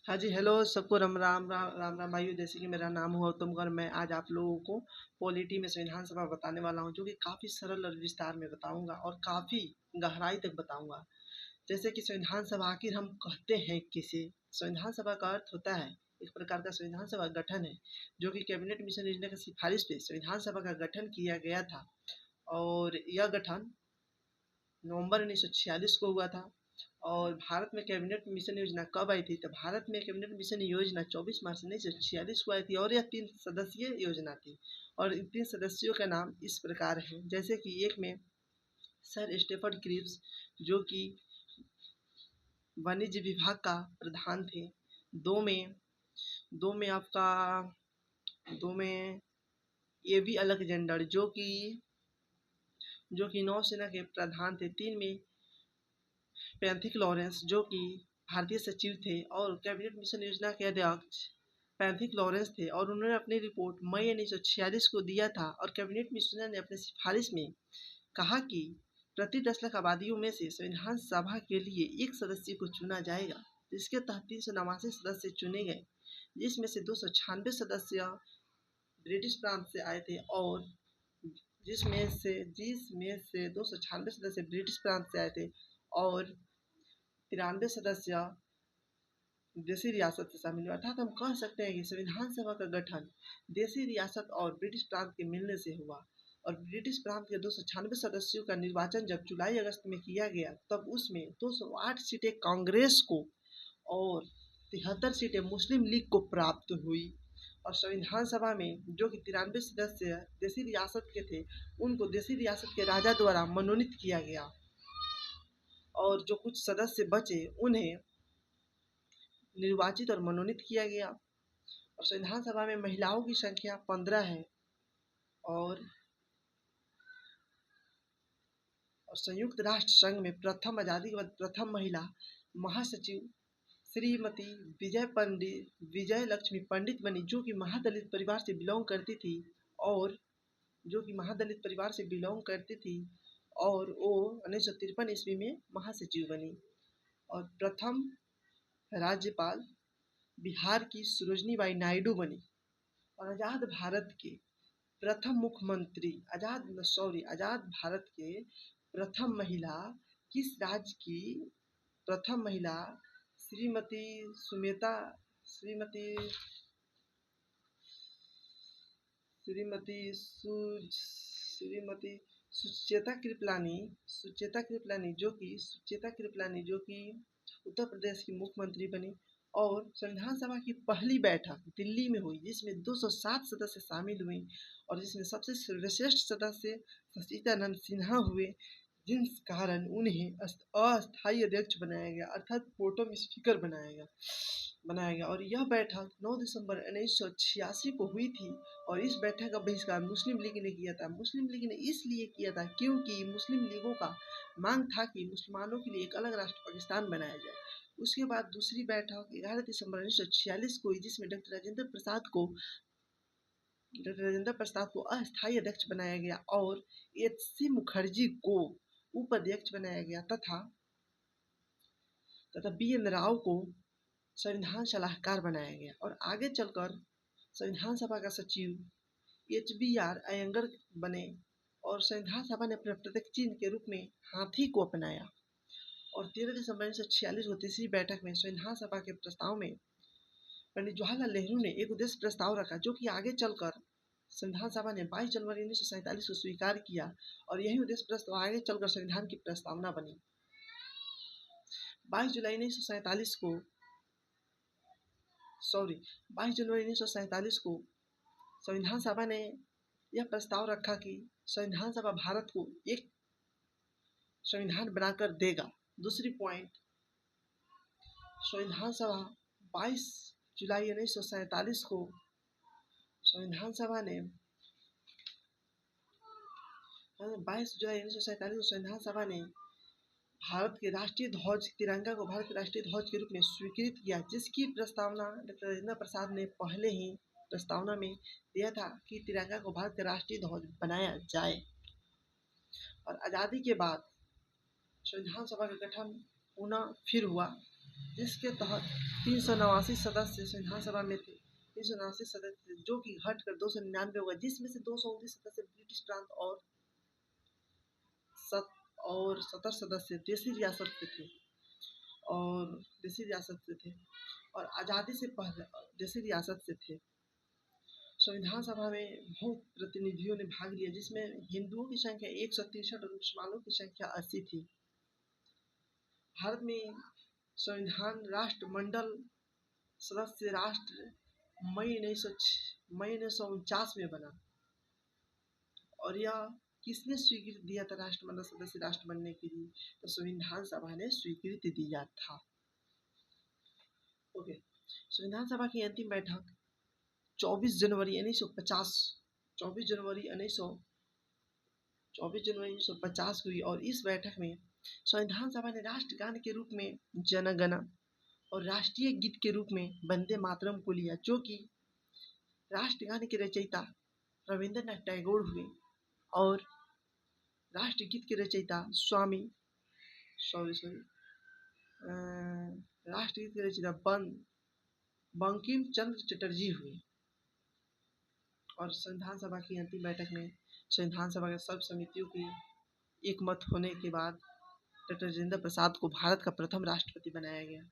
हाँ जी, हेलो सबको राम राम राम राम राम भाइयों। जैसे कि मेरा नाम हुआ उत्तम कर, मैं आज आप लोगों को पॉलिटी में संविधान सभा बताने वाला हूँ, जो कि काफ़ी सरल और विस्तार में बताऊंगा और काफ़ी गहराई तक बताऊंगा। जैसे कि संविधान सभा आखिर हम कहते हैं किसे? संविधान सभा का अर्थ होता है एक प्रकार का संविधान सभा गठन है, जो कि कैबिनेट मिशन योजना की सिफारिश पे संविधान सभा का गठन किया गया था। और यह गठन नवंबर 1946 को हुआ था। और भारत में कैबिनेट मिशन योजना कब आई थी? तो भारत में कैबिनेट मिशन योजना 24 मार्च 1946 को आई थी और यह 3 सदस्यीय योजना थी। और इन 3 सदस्यों का नाम इस प्रकार है, जैसे कि एक में सर स्टेफर्ड क्रिप्स, जो कि वाणिज्य विभाग का प्रधान थे। दो में दो में आपका दो में एवी अलेक्जेंडर, जो कि नौसेना के प्रधान थे। 3 में पैंथिक लॉरेंस, जो कि भारतीय सचिव थे। और कैबिनेट मिशन योजना के अध्यक्ष पैंथिक लॉरेंस थे और उन्होंने अपनी रिपोर्ट मई 1946 को दिया था। और कैबिनेट मिशन ने अपनी सिफारिश में कहा कि प्रति 10 लाख आबादियों में से संविधान सभा के लिए एक सदस्य को चुना जाएगा, जिसके तहत 389 सदस्य चुने गए, जिसमें से 296 सदस्य ब्रिटिश प्रांत से आए थे। और जिसमें से 296 सदस्य ब्रिटिश प्रांत से आए थे और 93 सदस्य देसी रियासत से शामिल हुआ। अर्थात हम कह सकते हैं कि संविधान सभा का गठन देसी रियासत और ब्रिटिश प्रांत के मिलने से हुआ। और ब्रिटिश प्रांत के 296 सदस्यों का निर्वाचन जब जुलाई अगस्त में किया गया, तब उसमें 208 सीटें कांग्रेस को और 73 सीटें मुस्लिम लीग को प्राप्त हुई। और संविधान सभा में जो कि 93 सदस्य देसी रियासत के थे, उनको देसी रियासत के राजा द्वारा मनोनीत किया गया। और जो कुछ सदस्य बचे, उन्हें निर्वाचित और मनोनीत किया गया। और संविधान सभा में महिलाओं की संख्या 15 है। और संयुक्त राष्ट्र संघ में प्रथम आज़ादी के बाद प्रथम महिला महासचिव श्रीमती विजय लक्ष्मी पंडित बनी, जो कि महादलित परिवार से बिलोंग करती थी। और और वो 1953 ईस्वी में महासचिव बनी। और प्रथम राज्यपाल बिहार की सरोजनी बाई नायडू बनी। और आज़ाद भारत के प्रथम मुख्यमंत्री आज़ाद भारत के प्रथम महिला किस राज्य की प्रथम महिला श्रीमती सुमेता श्रीमती श्रीमती सु श्रीमती सुचेता कृपलानी, जो कि उत्तर प्रदेश की मुख्यमंत्री बनी। और संविधान सभा की पहली बैठक दिल्ली में हुई, जिसमें 207 सदस्य शामिल हुए और जिसमें सबसे सर्वश्रेष्ठ सदस्य सचिदानंद सिन्हा हुए, जिस कारण उन्हें अस्थायी अध्यक्ष बनाया गया, अर्थात प्रोटेम स्पीकर बनाया गया। और यह बैठक 9 दिसंबर 1986 को हुई थी। और इस बैठक का बहिष्कार मुस्लिम लीग ने किया था। मुस्लिम लीग ने इसलिए किया था क्योंकि मुस्लिम लीगों का मांग था कि मुसलमानों के लिए एक अलग राष्ट्र पाकिस्तान बनाया जाए। उसके बाद दूसरी बैठक 11 दिसंबर 1946 को हुई, जिसमें डॉक्टर राजेंद्र प्रसाद को अस्थायी अध्यक्ष बनाया गया और एच.सी. मुखर्जी को उपाध्यक्ष बनाया गया तथा बी.एन. राव को संविधान सलाहकार बनाया गया। और आगे चलकर संविधान सभा का सचिव एच.बी.आर. अयंगर बने। और संविधान सभा ने अपने प्रतीक चिन्ह के रूप में हाथी को अपनाया। और 13 दिसंबर 1946 को तीसरी बैठक में संविधान सभा के प्रस्ताव में पंडित जवाहरलाल नेहरू ने एक उद्देश्य प्रस्ताव रखा, जो कि आगे चलकर संविधान सभा ने 22 जनवरी 1947 को स्वीकार किया। और यही उद्देश्य प्रस्ताव आगे चलकर संविधान की प्रस्तावना बनी। 22 जनवरी 1947 को संविधान सभा ने यह प्रस्ताव रखा कि संविधान सभा भारत को एक संविधान बनाकर देगा। दूसरी पॉइंट, संविधान सभा 22 जुलाई 1947 को संविधान सभा ने 22 जुलाई 1947 को संविधान सभा ने भारत के राष्ट्रीय ध्वज तिरंगा को भारत के राष्ट्रीय ध्वज के रूप में स्वीकृत किया, जिसकी प्रस्तावना डॉक्टर राजेंद्र प्रसाद ने पहले ही प्रस्तावना में दिया था कि तिरंगा को भारत का राष्ट्रीय ध्वज बनाया जाए। और आज़ादी के बाद संविधान सभा का गठन पुनः फिर हुआ जिसके तहत 389 सदस्य संविधान सभा में थे। 389 सदस्य थे, जो कि घटकर 299 हो गए, जिसमें से 229 सदस्य ब्रिटिश प्रांत और 70 सदस्य देसी रियासत के थे और आज़ादी से पहले देसी रियासत से थे। संविधान सभा में बहुत प्रतिनिधियों ने भाग लिया, जिसमें हिंदुओं की संख्या 163 और मुसलमानों की संख्या 80 थी। भारत में संविधान राष्ट्रमंडल सदस्य राष्ट्र मई 1949 में बना और यह किसने स्वीकृति दिया था राष्ट्रमंडल सदस्य राष्ट्र बनने के लिए? तो संविधान सभा ने स्वीकृति दिया था। ओके, संविधान सभा की अंतिम बैठक 24 जनवरी 1950 हुई और इस बैठक में संविधान सभा ने राष्ट्रगान के रूप में जन गण और राष्ट्रीय गीत के रूप में वंदे मातरम को लिया, जो कि राष्ट्रगान के रचयिता रविंद्रनाथ टैगोर हुए और राष्ट्रगीत के रचयिता राष्ट्रगीत के रचयिता बंकिम चंद्र चटर्जी हुए। और संविधान सभा की अंतिम बैठक में संविधान सभा के सब समितियों की एकमत होने के बाद डॉक्टर राजेंद्र प्रसाद को भारत का प्रथम राष्ट्रपति बनाया गया।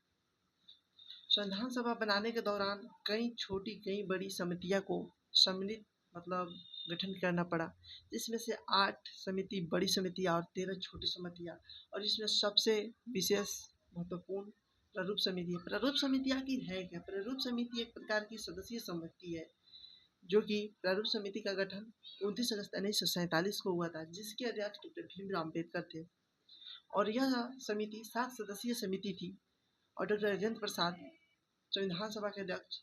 संविधान सभा बनाने के दौरान कई छोटी कई बड़ी समितियों को सम्मिलित गठन करना पड़ा, जिसमें से 8 समिति बड़ी समितियाँ और 13 छोटी समितियाँ, और इसमें सबसे विशेष महत्वपूर्ण प्रारूप समिति है। प्रारूप समिति आखिर है क्या? प्रारूप समिति एक प्रकार की सदस्यीय समिति है, जो कि प्रारूप समिति का गठन 29 अगस्त 1947 को हुआ था, जिसके अध्यक्ष डॉक्टर भीमराव अम्बेडकर थे और यह समिति 7 सदस्यीय समिति थी और डॉक्टर राजेंद्र प्रसाद संविधान सभा के अध्यक्ष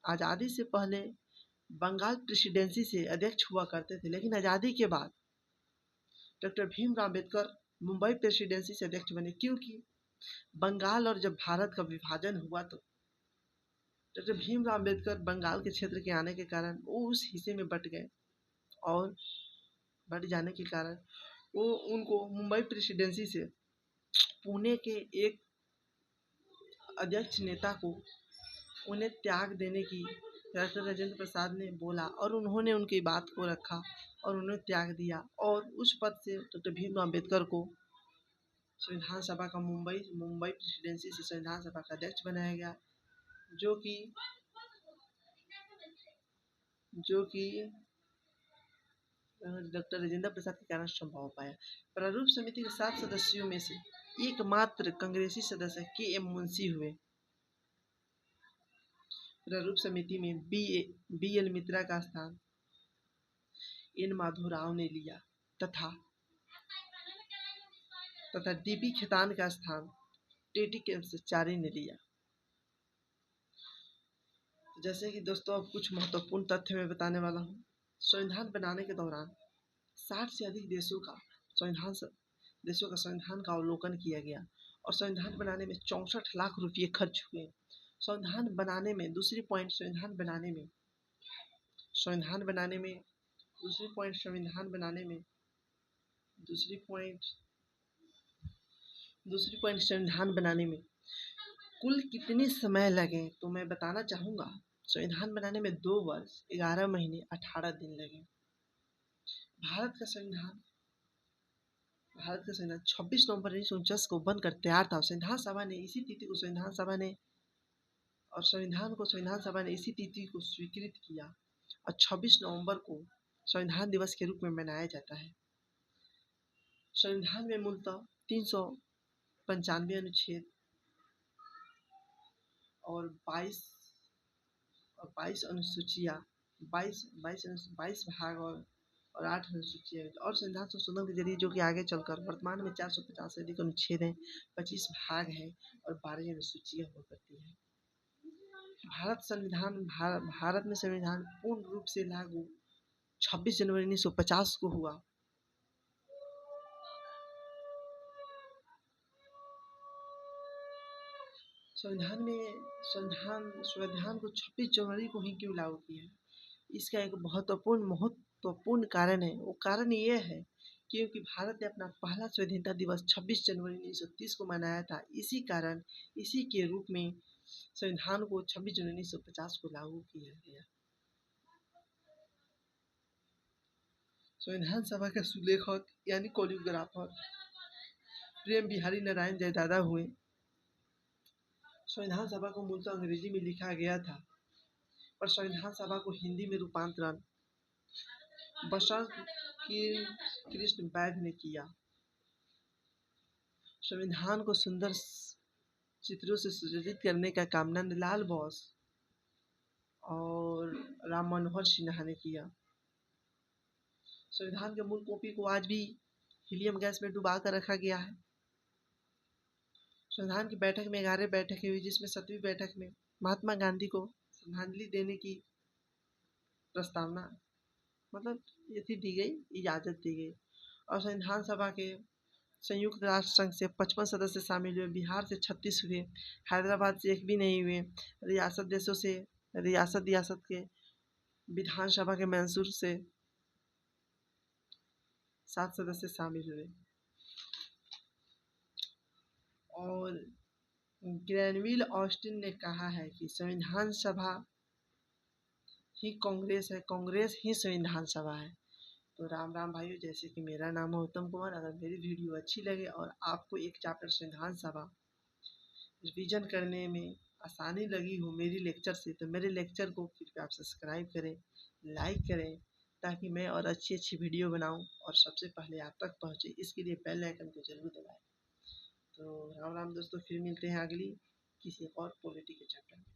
आज़ादी से पहले बंगाल प्रेसिडेंसी से अध्यक्ष हुआ करते थे, लेकिन आज़ादी के बाद डॉक्टर भीमराव अम्बेडकर मुंबई प्रेसिडेंसी से अध्यक्ष बने, क्योंकि बंगाल और जब भारत का विभाजन हुआ तो डॉक्टर भीमराव अम्बेडकर बंगाल के क्षेत्र के आने के कारण वो उस हिस्से में बट गए और बट जाने के कारण वो उनको मुंबई प्रेसिडेंसी से पुणे के एक अध्यक्ष नेता को उन्हें त्याग देने की डॉक्टर राजेंद्र प्रसाद ने बोला और उन्होंने उनकी बात को रखा और उन्हें त्याग दिया और उस पद से डॉक्टर भीमराव अम्बेडकर को संविधान सभा का मुंबई प्रेसिडेंसी से संविधान सभा का अध्यक्ष बनाया गया, जो कि डॉक्टर राजेंद्र प्रसाद के कारण संभव हो पाया। प्रारूप समिति के 7 सदस्यों में से एकमात्र कांग्रेसी सदस्य के.एम. मुंशी हुए। प्रारूप समिति में बी.एल. मित्रा का स्थान एन. माधवराव ने लिया तथा डी.बी. खेतान का स्थान टी.टी. केम्सचारी ने लिया। जैसे कि दोस्तों अब कुछ महत्वपूर्ण तथ्य मैं बताने वाला हूँ। संविधान बनाने के दौरान 60 से अधिक देशों का संविधान का अवलोकन किया गया और संविधान बनाने में 64 लाख रुपये खर्च हुए। संविधान बनाने में दूसरी पॉइंट संविधान बनाने में कुल कितने समय लगे, तो मैं बताना चाहूँगा संविधान बनाने में 2 वर्ष 11 महीने 18 दिन लगे। भारत का संविधान 26 नवंबर 1949 को बनकर तैयार था। संविधान सभा ने इसी तिथि को संविधान सभा ने इसी तिथि को स्वीकृत किया और 26 नवंबर को संविधान दिवस के रूप में मनाया जाता है। संविधान में मूलतः 395 अनुच्छेद और 22 अनुसूचियाँ, 22 भाग और 8 अनुसूचियाँ और संविधान संशोधन के जरिए, जो कि आगे चलकर वर्तमान में 450 से अधिक अनुच्छेद हैं, 25 भाग हैं और 12 अनुसूचियाँ हुआ करती हैं। भारत में संविधान पूर्ण रूप से लागू 26 जनवरी 1950 को हुआ। संविधान को 26 जनवरी को ही क्यों लागू किया? इसका एक महत्वपूर्ण कारण है। वो कारण ये है क्योंकि भारत ने अपना पहला स्वाधीनता दिवस 26 जनवरी 1930 को मनाया था। इसी कारण इसी के रूप में संविधान को 26 जनवरी 1950 को लागू किया गया। संविधान सभा के सुलेखक यानी कोरियोग्राफर प्रेम बिहारी नारायण जयदादा हुए। संविधान सभा को मूलतः अंग्रेजी में लिखा गया था, पर संविधान सभा को हिंदी में रूपांतरण बसंत कृष्ण वैद्य ने किया। संविधान को सुंदर चित्रों से सुसज्जित करने का काम नंदलाल बोस और राम मनोहर सिन्हा ने किया। संविधान के मूल कॉपी को आज भी हीलियम गैस में डुबा कर रखा गया है। संविधान की बैठक में 11 बैठकें हुई, जिसमें 7वीं बैठक में महात्मा गांधी को श्रद्धांजलि देने की प्रस्तावना यथी दी गई, इजाज़त दी गई। और संविधान सभा के संयुक्त राष्ट्र संघ से 55 सदस्य शामिल हुए। बिहार से 36 हुए, हैदराबाद से एक भी नहीं हुए। रियासत देशों से रियासत के विधानसभा के मैसूर से 7 सदस्य शामिल हुए। और ग्रैनविल ऑस्टिन ने कहा है कि संविधान सभा ही कांग्रेस है, कांग्रेस ही संविधान सभा है। तो राम राम भाइयों, जैसे कि मेरा नाम है उत्तम कुमार। अगर मेरी वीडियो अच्छी लगे और आपको एक चैप्टर संविधान सभा रिवीजन करने में आसानी लगी हो मेरी लेक्चर से, तो मेरे लेक्चर को कृपया आप सब्सक्राइब करें, लाइक करें, ताकि मैं और अच्छी अच्छी वीडियो बनाऊं और सबसे पहले आप तक पहुंचे। इसके लिए बेल आइकन को जरूर दबाएं। तो राम राम दोस्तों, फिर मिलते हैं अगली किसी और पॉलिटी के चैप्टर में।